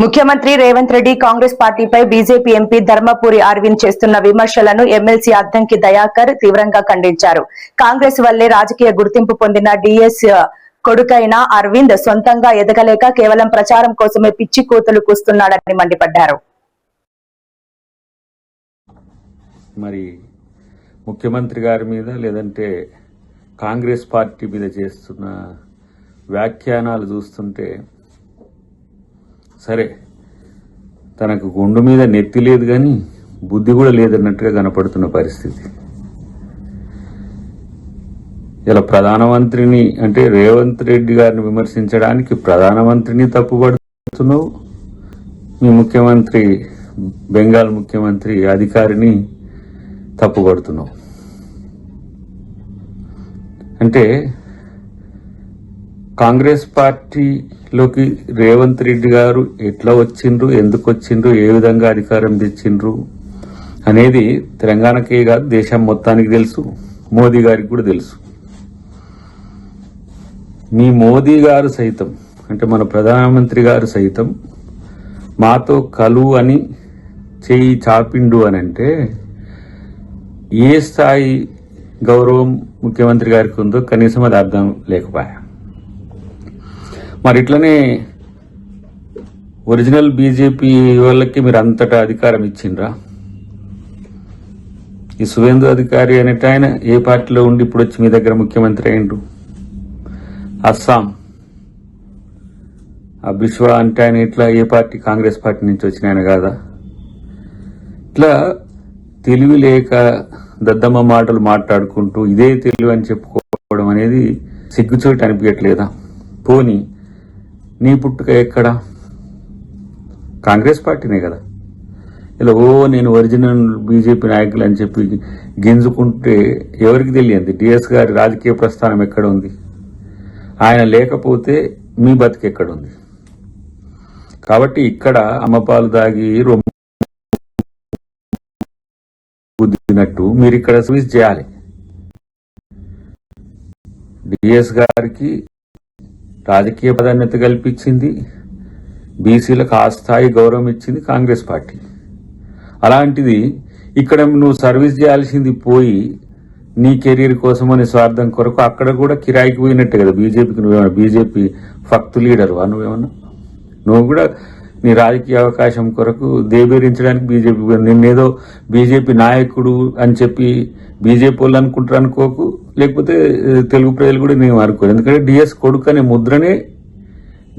ముఖ్యమంత్రి రేవంత్ రెడ్డి కాంగ్రెస్ పార్టీపై BJP MP Dharmapuri Arvind చేస్తున్న విమర్శలను ఎమ్మెల్సీ అద్దంకి దయాకర్ తీవ్రంగా ఖండించారు. కాంగ్రెస్ వల్లే రాజకీయ గుర్తింపు పొందిన డీఎస్ కొడుకైన అరవింద్ సొంతంగా ఎదగలేక కేవలం ప్రచారం కోసమే పిచ్చి కూతులు కూస్తున్నాడని మండిపడ్డారు. మరి ముఖ్యమంత్రి గారి మీద లేదంటే కాంగ్రెస్ పార్టీ మీద చేస్తున్న వ్యాఖ్యానాలు చూస్తుంటే సరే తనకు గుండు మీద నెత్తి లేదు కానీ బుద్ధి కూడా లేదన్నట్టుగా కనపడుతున్న పరిస్థితి. ఇలా ప్రధానమంత్రిని అంటే రేవంత్ రెడ్డి గారిని విమర్శించడానికి ప్రధానమంత్రిని తప్పుపడుతున్నావు, మీ ముఖ్యమంత్రి బెంగాల్ ముఖ్యమంత్రి అధికారిని తప్పుపడుతున్నావు. అంటే కాంగ్రెస్ పార్టీలోకి రేవంత్ రెడ్డి గారు ఎట్లా వచ్చిండ్రు, ఎందుకు వచ్చిండ్రు, ఏ విధంగా అధికారం తెచ్చిండ్రు అనేది తెలంగాణకే కాదు దేశం మొత్తానికి తెలుసు, మోదీ గారికి కూడా తెలుసు. మీ మోదీ గారు సైతం అంటే మన ప్రధానమంత్రి గారు సైతం మాతో కలువు అని చేయి చాపిండు అని అంటే ఏ స్థాయి గౌరవం ముఖ్యమంత్రి గారికి ఉందో కనీసం అది అర్థం లేకపోయా. మరి ఇట్లనే ఒరిజినల్ బీజేపీ వాళ్ళకి మీరు అంతటా అధికారం ఇచ్చిండ్రా? ఈ సువేందు అధికారి అనేట ఆయన ఏ పార్టీలో ఉండి ఇప్పుడు వచ్చి మీ దగ్గర ముఖ్యమంత్రి అయిండు? అస్సాం ఆ బిశ్వా అంటే ఆయన ఇట్లా ఏ పార్టీ? కాంగ్రెస్ పార్టీ నుంచి వచ్చిన ఆయన కాదా? ఇట్లా తెలివి లేక దద్దమ్మ మాటలు మాట్లాడుకుంటూ ఇదే తెలివి అని చెప్పుకోవడం అనేది సిగ్గుచోటు అనిపించట్లేదా? పోనీ నీ పుట్టుక ఎక్కడ? కాంగ్రెస్ పార్టీనే కదా. ఇలా నేను ఒరిజినల్ బీజేపీ నాయకులు అని చెప్పి గింజుకుంటే ఎవరికి తెలియంది డిఎస్ గారి రాజకీయ ప్రస్థానం ఎక్కడ ఉంది? ఆయన లేకపోతే మీ బతికి ఎక్కడుంది? కాబట్టి ఇక్కడ అమ్మపాలు దాగి గుద్దినట్టు మీరు ఇక్కడ సర్వీస్ చేయాలి. డిఎస్ గారికి రాజకీయ ప్రాధాన్యత కల్పించింది, బీసీలకు ఆ స్థాయి గౌరవం ఇచ్చింది కాంగ్రెస్ పార్టీ. అలాంటిది ఇక్కడ నువ్వు సర్వీస్ చేయాల్సింది పోయి నీ కెరీర్ కోసం అనే స్వార్థం కొరకు అక్కడ కూడా కిరాయికి పోయినట్టే కదా బీజేపీకి. నువ్వేమన్నా బీజేపీ ఫక్తు లీడర్వా? నువ్వు కూడా నీ రాజకీయ అవకాశం కొరకు దేబేరించడానికి బీజేపీ నిన్నేదో బీజేపీ నాయకుడు అని చెప్పి బీజేపీ వాళ్ళు అనుకుంటారు అనుకోకు, లేకపోతే తెలుగు ప్రజలు కూడా నేను అనుకోరు. ఎందుకంటే డిఎస్ కొడుకు అనే ముద్రనే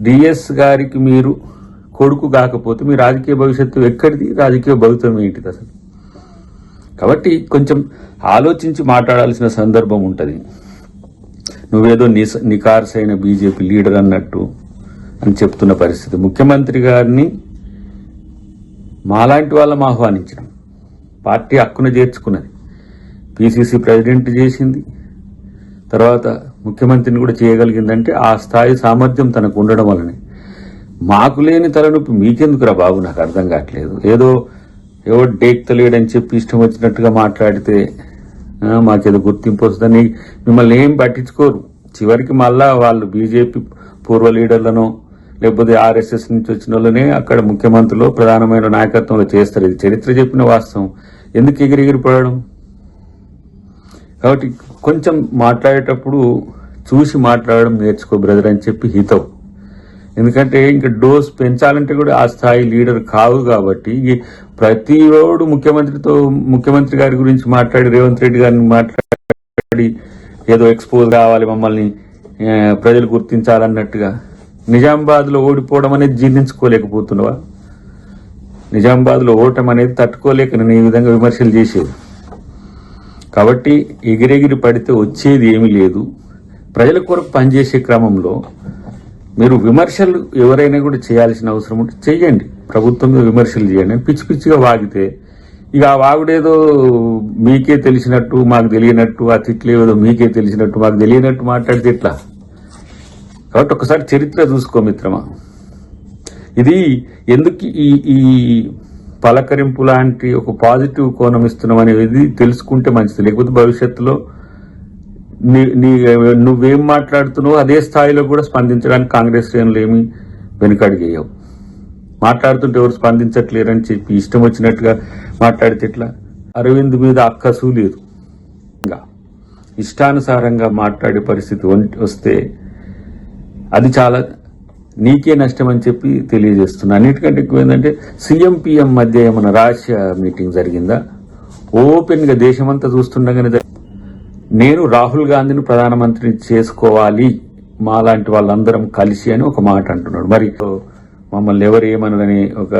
డిఎస్ గారికి మీరు కొడుకు కాకపోతే మీ రాజకీయ భవిష్యత్తు ఎక్కడిది? రాజకీయ భవిష్యత్తు ఏంటిది అసలు? కాబట్టి కొంచెం ఆలోచించి మాట్లాడాల్సిన సందర్భం ఉంటుంది. నువ్వేదో నికార్సైన బీజేపీ లీడర్ అన్నట్టు అని చెప్తున్న పరిస్థితి. ముఖ్యమంత్రి గారిని మాలాంటి వాళ్ళం ఆహ్వానించడం, పార్టీ హక్కున చేర్చుకున్నది, పిసిసి ప్రెసిడెంట్ చేసింది, తర్వాత ముఖ్యమంత్రిని కూడా చేయగలిగిందంటే ఆ స్థాయి సామర్థ్యం తనకు ఉండడం వల్లనే. మాకు లేని తలనొప్పి మీకెందుకురా బాబు? నాకు అర్థం కావట్లేదు. ఎవరు డేక్తలేడని చెప్పి ఇష్టం వచ్చినట్టుగా మాట్లాడితే మాకేదో గుర్తింపు వస్తుందని మిమ్మల్ని ఏం పట్టించుకోరు. చివరికి మళ్ళా వాళ్ళు బీజేపీ పూర్వ లీడర్లను లేకపోతే ఆర్ఎస్ఎస్ నుంచి వచ్చిన వాళ్ళనే అక్కడ ముఖ్యమంత్రులు ప్రధానమైన నాయకత్వంలో చేస్తారు. ఇది చరిత్ర చెప్పిన వాస్తవం. ఎందుకు ఎగిరిపడడం? కాబట్టి కొంచెం మాట్లాడేటప్పుడు చూసి మాట్లాడడం నేర్చుకో బ్రదర్ అని చెప్పి హితవు. ఎందుకంటే ఇంకా డోస్ పెంచాలంటే కూడా ఆ స్థాయి లీడర్ కావు. కాబట్టి ప్రతి ఓడు ముఖ్యమంత్రి గారి గురించి మాట్లాడి రేవంత్ రెడ్డి గారిని మాట్లాడి ఏదో ఎక్స్పోజ్ కావాలి, మమ్మల్ని ప్రజలు గుర్తించాలన్నట్టుగా నిజామాబాద్ లో ఓడిపోవడం అనేది జీర్ణించుకోలేకపోతున్నావా? నిజామాబాద్ లో ఓటం అనేది తట్టుకోలేక నేను ఈ విధంగా విమర్శలు చేసేది. కాబట్టి ఎగిరెగిరి పడితే వచ్చేది ఏమీ లేదు. ప్రజల కొరకు పనిచేసే క్రమంలో మీరు విమర్శలు ఎవరైనా కూడా చేయాల్సిన అవసరం ఉంటే చెయ్యండి, ప్రభుత్వం మీద విమర్శలు చేయండి. పిచ్చి పిచ్చిగా వాగితే ఇక ఆ వాగుడేదో మీకే తెలిసినట్టు మాకు తెలియనట్టు, ఆ తిట్లేదో మీకే తెలిసినట్టు మాకు తెలియనట్టు మాట్లాడితే ఎట్లా? కాబట్టి ఒకసారి చరిత్ర చూసుకో మిత్రమా. ఇది ఎందుకు ఈ పలకరింపు లాంటి ఒక పాజిటివ్ కోణం ఇస్తున్నాం అనేది తెలుసుకుంటే మంచిది. లేకపోతే భవిష్యత్తులో నువ్వేం మాట్లాడుతున్నావు అదే స్థాయిలో కూడా స్పందించడానికి కాంగ్రెస్ శ్రేణులు ఏమి వెనుకడుగు వేయవు. మాట్లాడుతుంటే ఎవరు స్పందించట్లేరని చెప్పి ఇష్టం వచ్చినట్టుగా మాట్లాడితే ఎట్లా? అరవింద్ మీద అక్కసు లేదు, ఇంకా ఇష్టానుసారంగా మాట్లాడే పరిస్థితి వస్తే అది చాలా నీకే నష్టం అని చెప్పి తెలియజేస్తున్నా. అన్నిటికంటే ఎక్కువ ఏంటంటే సీఎం పిఎం మధ్య ఏమైనా రహస్య మీటింగ్ జరిగిందా? ఓపెన్ గా దేశమంతా చూస్తుండగానే నేను రాహుల్ గాంధీని ప్రధానమంత్రిని చేసుకోవాలి మాలాంటి వాళ్ళందరం కలిసి అని ఒక మాట అంటున్నాడు. మరి మమ్మల్ని ఎవరు ఏమనని ఒక